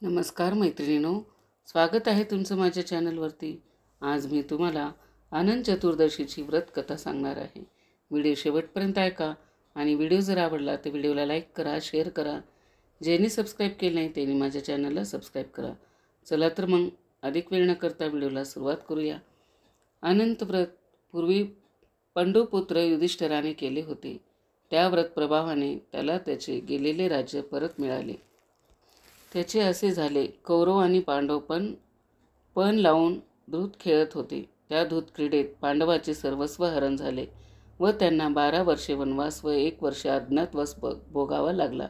नमस्कार मैत्रिणींनो, स्वागत आहे तुमचं माझ्या चॅनलवरती। आज मी तुम्हाला अनंत चतुर्दशीची व्रत कथा सांगणार आहे। व्हिडिओ शेवटपर्यंत ऐका आणि व्हिडिओ जर आवडला तर व्हिडिओला लाईक करा, शेअर करा। ज्यांनी सबस्क्राईब केले नाही त्यांनी माझ्या चॅनलला सबस्क्राईब करा। चला तर मग अधिक वेळ न करता व्हिडिओला सुरुवात करूया। अनंत व्रत पूर्वी पंडुपुत्र युधिष्ठिराने केले होते। त्या व्रत प्रभावाने त्याला त्याचे गेलेले राज्य परत मिळाले। त्याचे असे झाले, कौरव आणि पांडव पण लावून दूध खेळत होते। त्या दूध क्रीडेत पांडवाचे सर्वस्व हरण झाले व त्यांना 12 वर्षे वनवास व 1 वर्ष अज्ञातवास भोगावा लागला।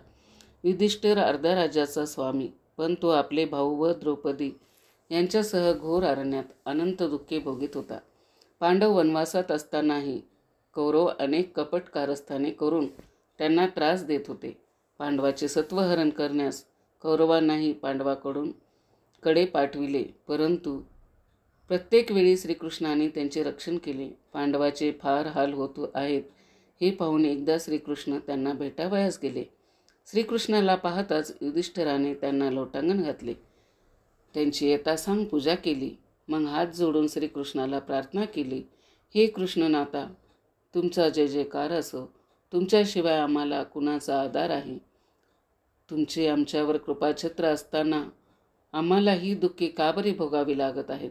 युधिष्ठिर अर्ध्या राज्याचा स्वामी, पण तो आपले भाऊ व द्रौपदी यांच्यासह घोर अरण्यात अनंत दुःखे भोगीत होता। पांडव वनवासात असतानाही कौरव अनेक कपट कारस्थाने करून त्यांना त्रास देत होते। पांडवाचे सत्व हरण करण्यास कौरवांनाही कडे पाठविले, परंतु प्रत्येक वेळी श्रीकृष्णाने त्यांचे रक्षण केले। पांडवाचे फार हाल होत आहेत हे पाहून एकदा श्रीकृष्ण त्यांना भेटावयास गेले। श्रीकृष्णाला पाहताच युधिष्ठिराने त्यांना लोटांगण घातले, त्यांची यथासांग पूजा केली। मग हात जोडून श्रीकृष्णाला प्रार्थना केली, हे कृष्णनाथा, तुमचा जय जयकार असो। तुमच्याशिवाय आम्हाला कुणाचा आधार आहे? तुमचे आमच्यावर कृपाछत्र असताना आम्हाला ही दुःखे का बरे भोगावी लागत आहेत?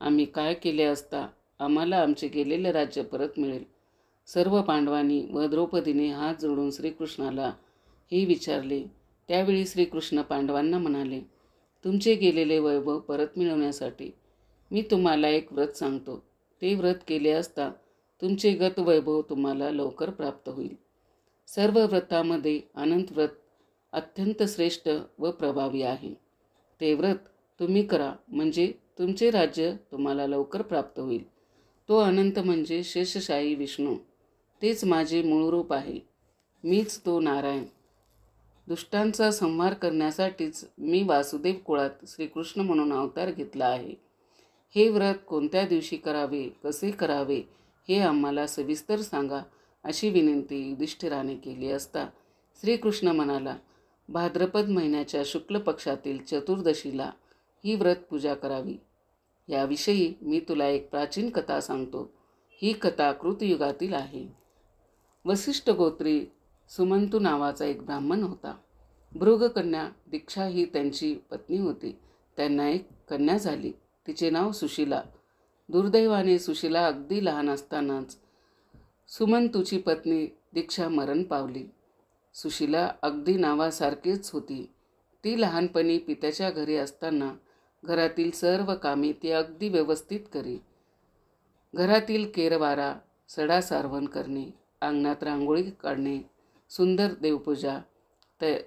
आम्ही काय केले असता आम्हाला आमचे गेलेले राज्य परत मिळेल? सर्व पांडवांनी व द्रौपदीने हात जोडून श्रीकृष्णाला हे विचारले। त्यावेळी श्रीकृष्ण पांडवांना म्हणाले, तुमचे गेलेले वैभव परत मिळवण्यासाठी मी तुम्हाला एक व्रत सांगतो। ते व्रत केले असता तुमचे गत वैभव तुम्हाला लवकर प्राप्त होईल। सर्व व्रतामध्ये अनंत व्रत अत्यंत श्रेष्ठ व प्रभावी आहे। ते व्रत तुम्ही करा, म्हणजे तुमचे राज्य तुम्हाला लवकर प्राप्त होईल। तो अनंत म्हणजे शेषशायी विष्णू, तेच माझे मूळ रूप आहे। मीच तो नारायण। दुष्टांचा संहार करण्यासाठीच मी वासुदेव कुळात श्रीकृष्ण म्हणून अवतार घेतला आहे। हे व्रत कोणत्या दिवशी करावे, कसे करावे हे आम्हाला सविस्तर सांगा, अशी विनंती युधिष्ठिराने केली असता श्रीकृष्ण म्हणाला, भाद्रपद महिन्याच्या शुक्ल पक्षातील चतुर्दशीला ही व्रत पूजा करावी। याविषयी मी तुला एक प्राचीन कथा सांगतो। ही कथा कृतयुगातील आहे। वसिष्ठ गोत्री सुमंतू नावाचा एक ब्राह्मण होता। भृगकन्या दीक्षा ही त्यांची पत्नी होती। त्यांना एक कन्या झाली, तिचे नाव सुशीला। दुर्दैवाने सुशीला अगदी लहान असतानाच सुमंतूची पत्नी दीक्षा मरण पावली। सुशीला अगदी नावासारखीच होती। ती लहानपणी पित्याच्या घरी असताना घरातील सर्व कामे ती अगदी व्यवस्थित करी। घरातील केरवारा, सडा सारवण करणे, अंगणात रांगोळी काढणे, सुंदर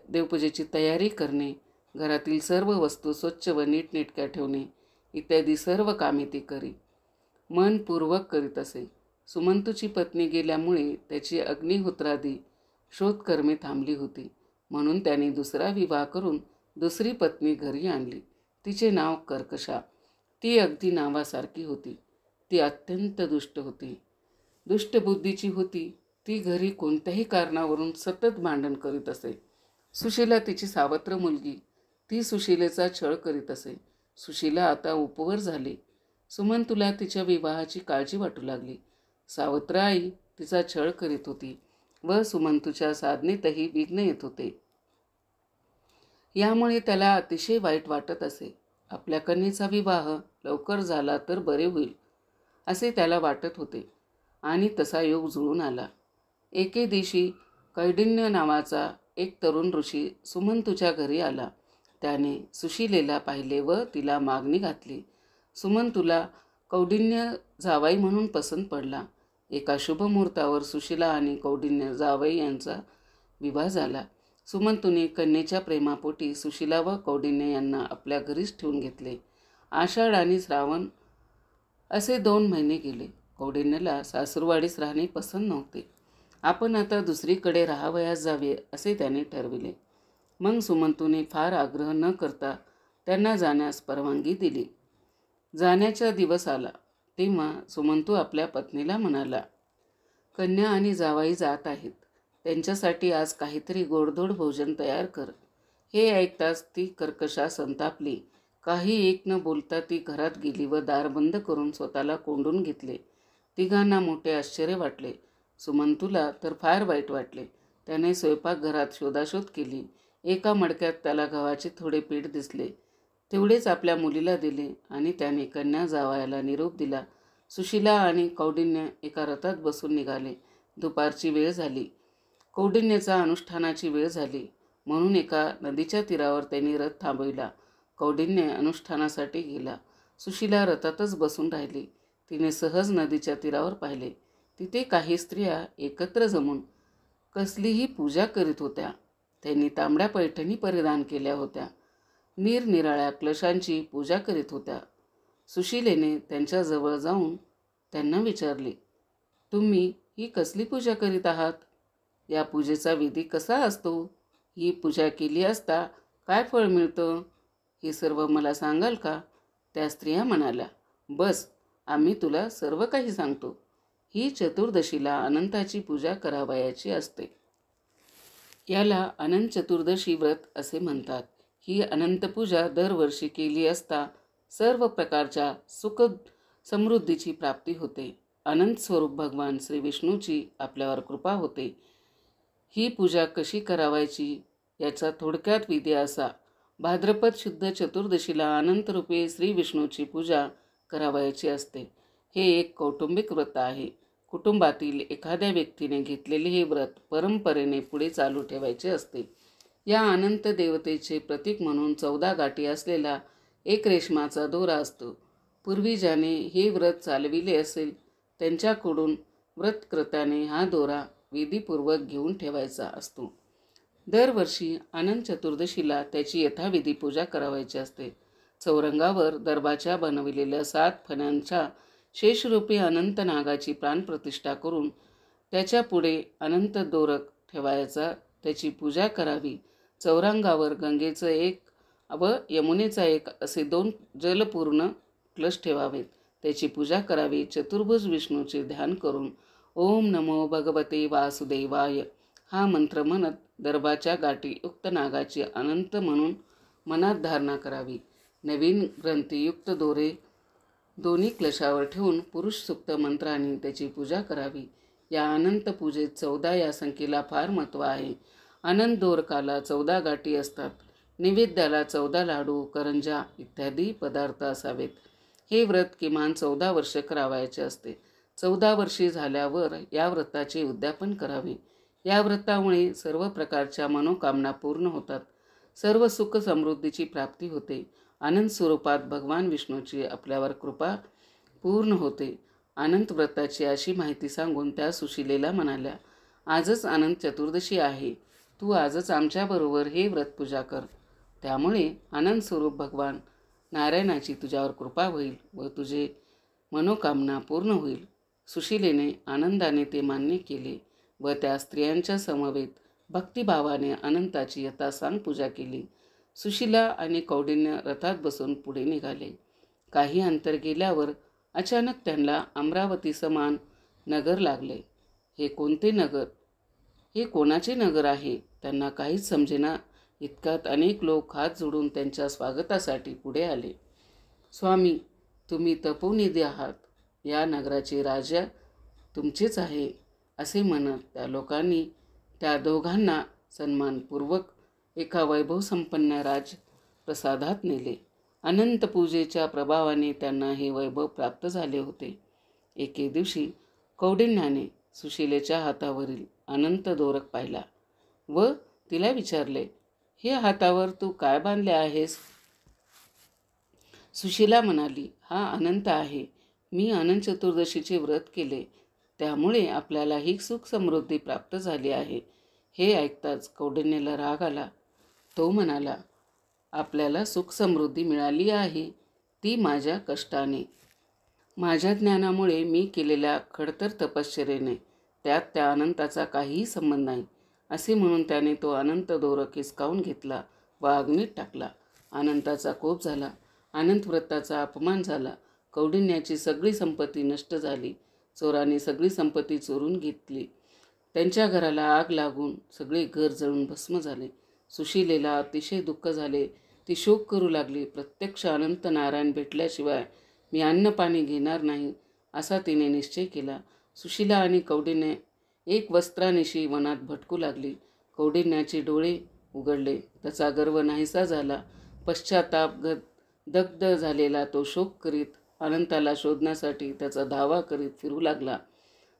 देवपूजेची तयारी करणे, घरातील सर्व वस्तू स्वच्छ व नीटनेटक्या ठेवणे इत्यादी सर्व कामे ती करी, मनपूर्वक करीत असे। सुमंतूची पत्नी गेल्यामुळे त्याची अग्निहोत्रादी शोधकर्मे थांबली होती, म्हणून त्याने दुसरा विवाह करून दुसरी पत्नी घरी आणली। तिचे नाव कर्कशा। ती अगदी नावासारखी होती। ती अत्यंत दुष्ट होती, दुष्ट बुद्धीची होती। ती घरी कोणत्याही कारणावरून सतत भांडण करीत असे। सुशीला तिची सावत्र मुलगी, ती सुशीलेचा छळ करीत असे। सुशीला आता उपवर झाली। सुमंतूला तिच्या विवाहाची काळजी वाटू लागली। सावत्र आई तिचा छळ करीत होती व सुमंतूच्या साधनेतही विघ्न येत होते। यामुळे त्याला अतिशय वाईट वाटत असे। आपल्या कन्येचा विवाह लवकर झाला तर बरे होईल असे त्याला वाटत होते आणि तसा योग जुळून आला। एके दिवशी कैडिन्य नावाचा एक तरुण ऋषी सुमंतूच्या घरी आला। त्याने सुशीलेला पाहिले व तिला मागणी घातली। सुमंतूला कौंडिन्य जावाई म्हणून पसंत पडला। एका शुभ मुहूर्तावर सुशीला आणि कौंडिन्य जावई यांचा विवाह झाला। सुमंतूने कन्येच्या प्रेमापोटी सुशीला व कौंडिन्य यांना आपल्या घरीच ठेवून घेतले। आषाढ आणि श्रावण असे 2 महिने गेले। कौंडिन्यला सासूरवाडीस राहणे पसंत नव्हते। आपण आता दुसरीकडे राहावयास जावे असे त्याने ठरविले। मग सुमंतूने फार आग्रह न करता त्यांना जाण्यास परवानगी दिली। जाण्याचा दिवस आला तेव्हा सुमंतू आपल्या पत्नीला म्हणाला, कन्या आणि जावाई जात आहेत, त्यांच्यासाठी आज काहीतरी गोडधोड भोजन तयार कर। हे ऐकताच ती कर्कशा संतापली. काही एक न बोलता ती घरात गेली व दार बंद करून स्वतःला कोंडून घेतले. तिघांना मोठे आश्चर्य वाटले. सुमंतूला तर फार वाईट वाटले. त्याने स्वयंपाकघरात शोधाशोध केली. एका मडक्यात त्याला गव्हाचे थोडे पीठ दिसले. तेवढेच आपल्या मुलीला दिले आणि त्याने कन्या जावयाला निरोप दिला. सुशीला आणि कौंडिन्य एका रथात बसून निघाले. दुपारची वेळ झाली. कौंडिन्याचा अनुष्ठानाची वेळ झाली म्हणून एका नदीच्या तीरावर त्यांनी रथ थांबविला. कौंडिन्य अनुष्ठानासाठी गेला. सुशीला रथातच बसून राहिली. तिने सहज नदीच्या तीरावर पाहिले. तिथे काही स्त्रिया एकत्र जमून कसलीही पूजा करीत होत्या. त्यांनी तांबड्या पैठणी परिधान केल्या होत्या. निरनिराळ्या क्लेशांची पूजा करीत होत्या. सुशीलेने त्यांच्याजवळ जाऊन त्यांना विचारले, तुम्ही ही कसली पूजा करीत आहात? या पूजेचा विधी कसा असतो? ही पूजा केली असता काय फळ मिळतं? हे सर्व मला सांगाल का? त्या स्त्रिया म्हणाल्या, बस, आम्ही तुला सर्व काही सांगतो. ही चतुर्दशीला अनंताची पूजा करावयाची असते. याला अनंत चतुर्दशी व्रत असे म्हणतात. ही अनंत पूजा दरवर्षी केली असता सर्व प्रकारच्या सुख समृद्धीची प्राप्ती होते. अनंत स्वरूप भगवान श्री विष्णूची आपल्यावर कृपा होते. ही पूजा कशी करावायची याचा थोडक्यात विधी असा. भाद्रपद शुद्ध चतुर्दशीला अनंत रूपे श्री विष्णूची पूजा करावयाची असते. हे एक कौटुंबिक व्रत आहे. कुटुंबातील एखाद्या व्यक्तीने घेतलेले हे व्रत परंपरेने पुढे चालू ठेवायचे असते. या अनंत देवतेचे प्रतीक म्हणून 14 गाठी असलेला एक रेशमाचा दोरा असतो. पूर्वी ज्याने हे व्रत चालविले असेल त्यांच्याकडून व्रतकर्त्याने हा दोरा विधीपूर्वक घेऊन ठेवायचा असतो. दरवर्षी अनंत चतुर्दशीला त्याची यथाविधी पूजा करावयाची असते. चौरंगावर दर्भाच्या बनविलेल्या 7 फण्यांच्या शेषरूपी अनंत नागाची प्राणप्रतिष्ठा करून त्याच्या पुढे अनंत दोरक ठेवायचा, त्याची पूजा करावी. चौरंगावर गंगेचं एक व यमुनेचा एक असे 2 जलपूर्ण कलश ठेवावेत. त्याची पूजा करावी. चतुर्भुज विष्णूचे ध्यान करून ओम नमो भगवते वासुदेवाय हा मंत्र म्हणत दर्भाच्या गाठीयुक्त नागाची अनंत म्हणून मनात धारणा करावी. नवीन ग्रंथीयुक्त दोरे दोन्ही क्लशावर ठेवून पुरुष सूक्त मंत्राने त्याची पूजा करावी. या अनंत पूजेत 14 या संख्येला फार महत्त्व आहे. अनंत दोरकाला 14 गाठी असतात. नैवेद्याला 14 लाडू, करंजा इत्यादी पदार्थ असावेत. हे व्रत किमान 14 वर्ष करावयाचे असते. 14 वर्षे झाल्यावर या व्रताचे उद्यापन करावे. या व्रतामुळे सर्व प्रकारच्या मनोकामना पूर्ण होतात. सर्व सुख समृद्धीची प्राप्ती होते. अनंत स्वरूपात भगवान विष्णूची आपल्यावर कृपा पूर्ण होते. अनंत व्रताची अशी माहिती सांगून त्या सुशीलेला म्हणाल्या, आजच अनंत चतुर्दशी आहे. तू आजच आमच्याबरोबर हे व्रत पूजा कर. त्यामुळे अनंत स्वरूप भगवान नारायणाची तुझ्यावर कृपा होईल व तुझे मनोकामना पूर्ण होईल. सुशीलेने आनंदाने ते मान्य केले व त्या स्त्रियांच्या समवेत भक्तिभावाने अनंताची यथासांग पूजा केली. सुशीला आणि कौंडिन्य रथात बसून पुढे निघाले. काही अंतर गेल्यावर अचानक त्यांना अमरावती समान नगर लागले. हे कोणते नगर? हे कोणाचे नगर आहे? त्यांना काहीच समजेना. इतक्यात अनेक लोक हात जोडून त्यांच्या स्वागतासाठी पुढे आले. स्वामी, तुम्ही तपोनिधी आहात. या नगराचे राजा तुमचेच आहे असे म्हणत त्या लोकांनी त्या दोघांना सन्मानपूर्वक एका वैभवसंपन्न राजप्रसादात नेले. अनंत पूजेच्या प्रभावाने त्यांना हे वैभव प्राप्त झाले होते. एके दिवशी कौंडिन्याने सुशीलेच्या हातावरील अनंत दोरक पाहिला व तिला विचारले, हे हातावर तू काय बांधले आहेस? सुशीला म्हणाली, हा अनंत आहे. मी अनंत चतुर्दशीचे व्रत केले, त्यामुळे आपल्याला ही सुख समृद्धी प्राप्त झाली आहे. हे ऐकताच कौंडिन्याला राग आला. तो म्हणाला, आपल्याला सुख समृद्धी मिळाली आहे ती माझ्या कष्टाने, माझ्या ज्ञानामुळे मी केलेल्या खडतर तपश्चर्येने. त्यात त्या अनंताचा काहीही संबंध नाही. असे म्हणून त्याने तो अनंत दोरक हिसकावून घेतला व अग्नीत टाकला. अनंताचा कोप झाला. अनंत व्रताचा अपमान झाला. कौंडिन्याची सगळी संपत्ती नष्ट झाली. चोरांनी सगळी संपत्ती चोरून घेतली. त्यांच्या घराला आग लागून सगळे घर जळून भस्म झाले. सुशीलेला अतिशय दुःख झाले. ती शोक करू लागली. प्रत्यक्ष अनंत नारायण भेटल्याशिवाय मी अन्न पाणी घेणार नाही असा तिने निश्चय केला. सुशीला आणि कौंडिण्य एक वस्त्रानिशी वनात भटकू लागली. कौंडिण्याचे डोळे उघडले. त्याचा गर्व नाहीसा झाला. पश्चाताप दग्ध झालेला तो शोक करीत अनंताला शोधण्यासाठी त्याचा धावा करीत फिरू लागला.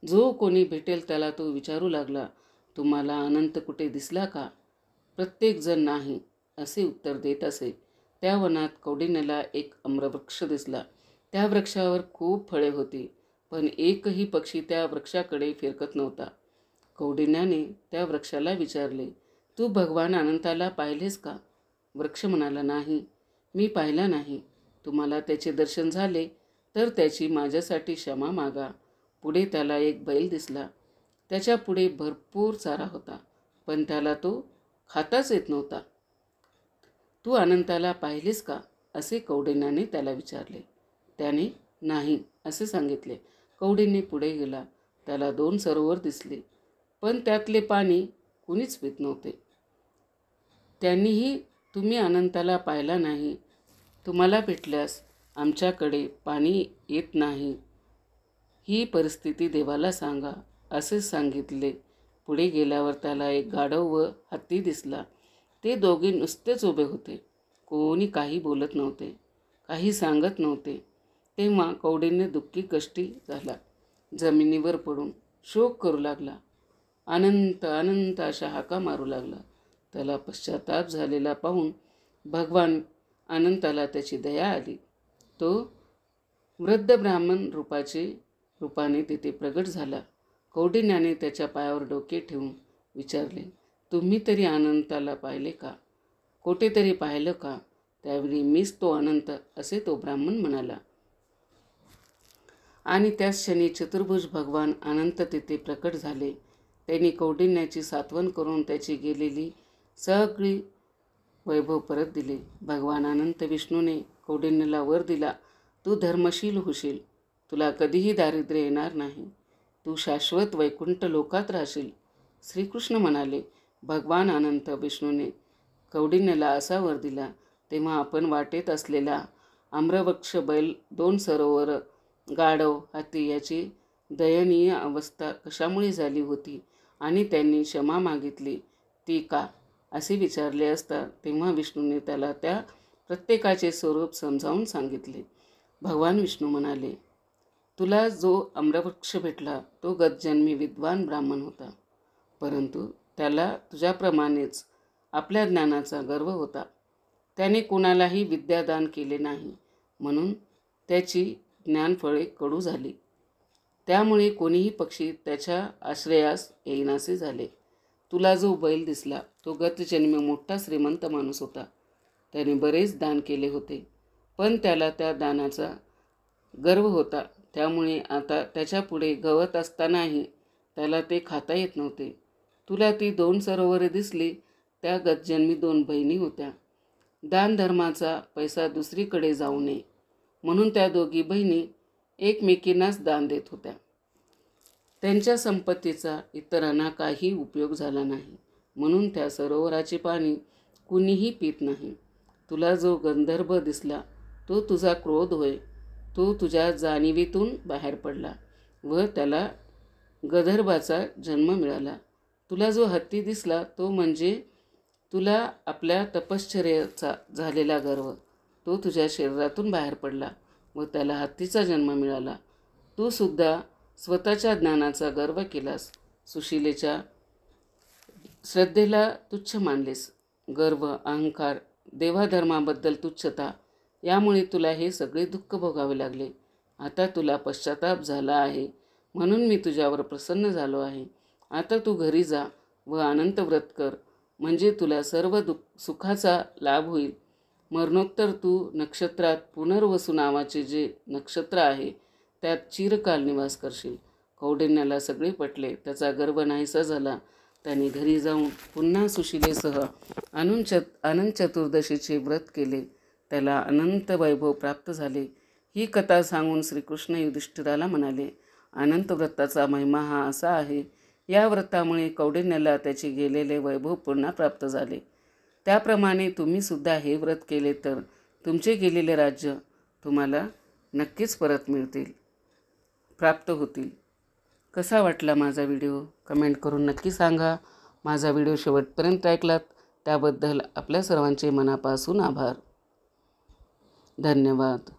जो कोणी भेटेल त्याला तो विचारू लागला, तुम्हाला अनंत कुठे दिसला का? प्रत्येकजण नाही असे उत्तर देत असे. त्या वनात कौंडिण्याला एक आम्रवृक्ष दिसला. त्या वृक्षावर खूप फळे होती, पण एकही पक्षी त्या वृक्षाकडे फिरकत नव्हता. कौंडिण्याने त्या वृक्षाला विचारले, तू भगवान अनंताला पाहिलेस का? वृक्ष म्हणाला, नाही, मी पाहिला नाही. तुम्हाला त्याचे दर्शन झाले तर त्याची माझ्यासाठी क्षमा मागा. पुढे त्याला एक बैल दिसला. त्याच्या पुढे भरपूर चारा होता, पण त्याला तो खाताच येत नव्हता. तू अनंताला पाहिलेस का असे कौंडिण्याने त्याला विचारले. त्याने नाही असे सांगितले. कौंडिण्य पुढे गेला. त्याला 2 सरोवर दिसले, पण त्यातले पाणी कुणीच पित नव्हते. त्यांनीही तुम्ही अनंताला पाहिला नाही, तुम्हाला भेटल्यास आमच्याकडे पाणी येत नाही, ही परिस्थिती देवाला सांगा असे सांगितले. पुढे गेल्यावर त्याला एक गाढव व हत्ती दिसला. ते दोघे नुसतेच उभे होते. कोणी काही बोलत नव्हते, काही सांगत नव्हते. तेव्हा कौंडिण्य दुःखी कष्टी झाला. जमिनीवर पडून शोक करू लागला. अनंत अनंत अशा हाका मारू लागला. त्याला पश्चाताप झालेला पाहून भगवान अनंताला त्याची दया आली. तो वृद्ध ब्राह्मण रूपाने तिथे प्रगट झाला. कौंडिण्याने त्याच्या पायावर डोके ठेवून विचारले, तुम्ही तरी अनंताला पाहिले का? कोठेतरी पाहिलं का? त्यावेळी मीच तो अनंत असे तो ब्राह्मण म्हणाला. आणि त्याच क्षणी चतुर्भुज भगवान अनंत तिथे प्रकट झाले. त्यांनी कौंडिण्याची सात्वन करून त्याची गेलेली सगळी वैभव परत दिले. भगवान अनंत विष्णूने कौंडिण्याला वर दिला, तू धर्मशील होशील, तुला कधीही दारिद्र्य येणार नाही, तू शाश्वत वैकुंठ लोकात राहशील. श्रीकृष्ण म्हणाले. भगवान अनंत विष्णूने कौंडिण्याला असा वर दिला तेव्हा आपण वाटेत असलेला आम्रवृक्ष, बैल, 2 सरोवर, गाढव, हत्ती याची दयनीय अवस्था कशामुळे झाली होती आणि त्यांनी क्षमा मागितली ती का असे विचारले असता तेव्हा विष्णूने त्याला त्या प्रत्येकाचे स्वरूप समजावून सांगितले. भगवान विष्णू म्हणाले, तुला जो आम्रवृक्ष भेटला तो गतजन्मी विद्वान ब्राह्मण होता, परंतु त्याला तुझ्याप्रमाणेच आपल्या ज्ञानाचा गर्व होता. त्याने कोणालाही विद्यादान केले नाही, म्हणून त्याची ज्ञानफळे कडू झाली. त्यामुळे कोणीही पक्षी त्याच्या आश्रयास येईनासे झाले. तुला जो बैल दिसला तो गतजन्मी मोठा श्रीमंत माणूस होता. त्याने बरेच दान केले होते, पण त्याला त्या दानाचा गर्व होता. त्यामुळे आता त्याच्यापुढे गवत असतानाही त्याला ते खाता येत नव्हते. तुला ती 2 सरोवरे दिसली, त्या गतजन्मी 2 बहिणी होत्या. दानधर्माचा पैसा दुसरीकडे जाऊ नये म्हणून त्या दोघी बहिणी एकमेकींनाच दान देत होत्या. त्यांच्या संपत्तीचा इतरांना काही उपयोग झाला नाही, म्हणून त्या सरोवराचे पाणी कुणीही पित नाही. तुला जो गंधर्व दिसला तो तुझा क्रोध होय. तो तुझ्या जाणीवीतून बाहेर पडला व त्याला गंधर्वाचा जन्म मिळाला. तुला जो हत्ती दिसला तो म्हणजे तुला आपल्या तपश्चर्येचा झालेला गर्व. तो तुझ्या शरीरातून बाहेर पडला व त्याला हत्तीचा जन्म मिळाला. तू सुद्धा स्वतःच्या ज्ञानाचा गर्व केलास. सुशीलेच्या श्रद्धेला तुच्छ मानलेस. गर्व, अहंकार, देवाधर्माबद्दल तुच्छता यामुळे तुला हे सगळे दुःख भोगावे लागले. आता तुला पश्चाताप झाला आहे म्हणून मी तुझ्यावर प्रसन्न झालो आहे. आता तू घरी जा व अनंत व्रत कर, म्हणजे तुला सर्व सुखाचा लाभ होईल. मरणोत्तर तू नक्षत्रात पुनर्वसू नावाचे जे नक्षत्र आहे त्यात चिरकाल निवास करशील. कौंडिण्याला सगळे पटले. त्याचा गर्व नाहीसा झाला. त्याने घरी जाऊन पुन्हा सुशीलेसह अनंत चतुर्दशीचे व्रत केले. त्याला अनंत वैभव प्राप्त झाले. ही कथा सांगून श्रीकृष्ण युधिष्ठिराला म्हणाले, अनंत व्रताचा महिमा हा असा आहे. या व्रतामुळे कौंडिण्याला त्याचे गेलेले वैभव पुन्हा प्राप्त झाले. त्याप्रमाणे तुम्हीसुद्धा हे व्रत केले तर तुमचे गेलेले राज्य तुम्हाला नक्कीच परत मिळतील, प्राप्त होतील. कसा वाटला माझा व्हिडिओ कमेंट करून नक्की सांगा. माझा व्हिडिओ शेवटपर्यंत ऐकलात त्याबद्दल आपल्या सर्वांचे मनापासून आभार. धन्यवाद.